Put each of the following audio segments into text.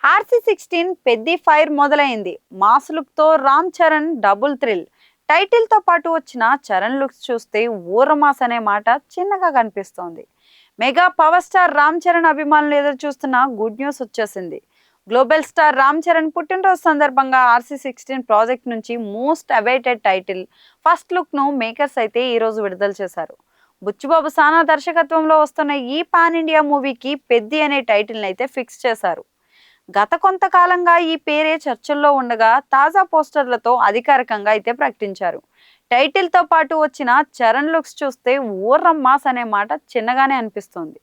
RC16 Peddi fire మొదలైంది. Mass look తో Ram Charan double thrill. Title తో పాటు వచ్చిన చరణ్ లుక్స్ చూస్తే ఊరమాస్ అనే మాట చిన్నగా కనిపిస్తోంది. Mega power star Ram Charan అభిమానులు ఎదురు చూస్తున్న గుడ్ న్యూస్ వచ్చేసింది. గ్లోబల్ స్టార్ రామ్ చరణ్ పుట్టినరోజు సందర్భంగా RC16 ప్రాజెక్ట్ నుంచి most awaited title first look ను మేకర్స్ అయితే ఈ రోజు విడుదల చేశారు. బుచ్చిబాబు సానా దర్శకత్వంలో వస్తున్న ఈ పాన్ ఇండియా మూవీకి పెద్ది అనే టైటిల్ అయితే ఫిక్స్ చేశారు. గత కొంతకాలంగా ఈ పేరే చర్చల్లో ఉండగా తాజా పోస్టర్లతో అధికారికంగా అయితే ప్రకటించారు. టైటిల్ తో పాటు వచ్చిన చరణ్ లుక్స్ చూస్తే ఊర్రమ్మాస్ అనే మాట చిన్నగానే అనిపిస్తుంది.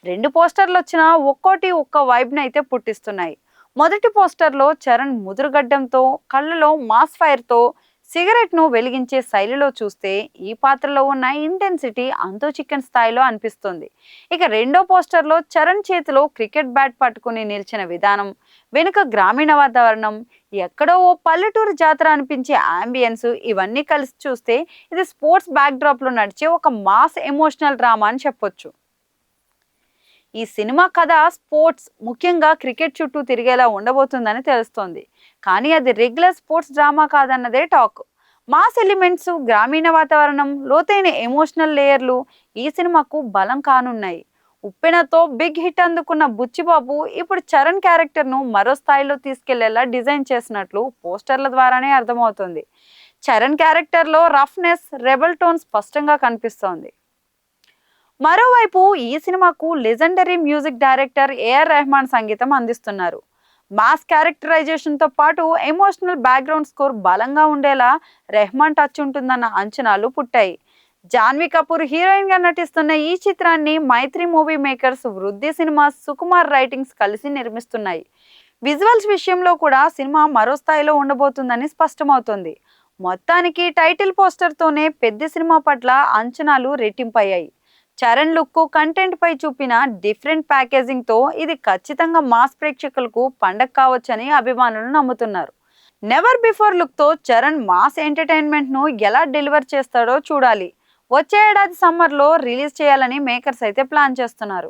రెండు పోస్టర్లు వచ్చినా ఒక్కోటి ఒక్క వైబ్ని అయితే పుట్టిస్తున్నాయి. మొదటి పోస్టర్లో చరణ్ ముదురుగడ్డంతో కళ్ళలో మాస్ ఫైర్తో సిగరెట్ ను వెలిగించే శైలిలో చూస్తే ఈ పాత్రలో ఉన్న ఇంటెన్సిటీ అంతో చికెన్ స్థాయిలో అనిపిస్తుంది. ఇక రెండో పోస్టర్లో చరణ్ చేతిలో క్రికెట్ బ్యాట్ పట్టుకుని నిలిచిన విధానం, వెనుక గ్రామీణ వాతావరణం, ఎక్కడో ఓ పల్లెటూరు జాతర అనిపించే అంబియన్స్ ఇవన్నీ కలిసి చూస్తే ఇది స్పోర్ట్స్ బ్యాక్ డ్రాప్ లో నడిచే ఒక మాస్ ఎమోషనల్ డ్రామా అని చెప్పొచ్చు. ఈ సినిమా కథ స్పోర్ట్స్, ముఖ్యంగా క్రికెట్ చుట్టూ తిరిగేలా ఉండబోతుందని తెలుస్తోంది. కానీ అది రెగ్యులర్ స్పోర్ట్స్ డ్రామా కాదన్నదే టాక్. మాస్ ఎలిమెంట్స్, గ్రామీణ వాతావరణం, లోతైన ఎమోషనల్ లేయర్లు ఈ సినిమాకు బలం కానున్నాయి. ఉప్పెనతో బిగ్ హిట్ అందుకున్న బుచ్చిబాబు ఇప్పుడు చరణ్ క్యారెక్టర్ను మరో స్థాయిలో తీసుకెళ్లేలా డిజైన్ చేసినట్లు పోస్టర్ల ద్వారానే అర్థమవుతుంది. చరణ్ క్యారెక్టర్లో రఫ్నెస్, రెబల్ టోన్ స్పష్టంగా కనిపిస్తోంది. మరోవైపు ఈ సినిమాకు legendary music director A R సంగీతం అందిస్తున్నారు. మాస్ క్యారెక్టరైజేషన్ తో పాటు ఎమోషనల్ బ్యాక్గ్రౌండ్ స్కోర్ బలంగా ఉండేలా రెహమాన్ టచ్ ఉంటుందన్న అంచనాలు పుట్టాయి. జాన్వీ కపూర్ హీరోయిన్ గా నటిస్తున్న ఈ చిత్రాన్ని మైత్రి మూవీ మేకర్స్, వృద్ధి సినిమాస్, సుకుమార్ రైటింగ్స్ కలిసి నిర్మిస్తున్నాయి. విజువల్స్ విషయంలో కూడా సినిమా మరో స్థాయిలో ఉండబోతుందని స్పష్టమవుతోంది. మొత్తానికి టైటిల్ పోస్టర్ తోనే పెద్ద సినిమా పట్ల అంచనాలు రెట్టింపయ్యాయి. చరణ్ లుక్, కంటెంట్ పై చూపిన డిఫరెంట్ ప్యాకేజింగ్ తో ఇది ఖచ్చితంగా మాస్ ప్రేక్షకులకు పండగ కావచ్చని అభిమానులు నమ్ముతున్నారు. నెవర్ బిఫోర్ లుక్ తో చరణ్ మాస్ ఎంటర్టైన్మెంట్ ను ఎలా డెలివర్ చేస్తాడో చూడాలి. వచ్చే ఏడాది సమ్మర్ లో రిలీజ్ చేయాలని మేకర్స్ అయితే ప్లాన్ చేస్తున్నారు.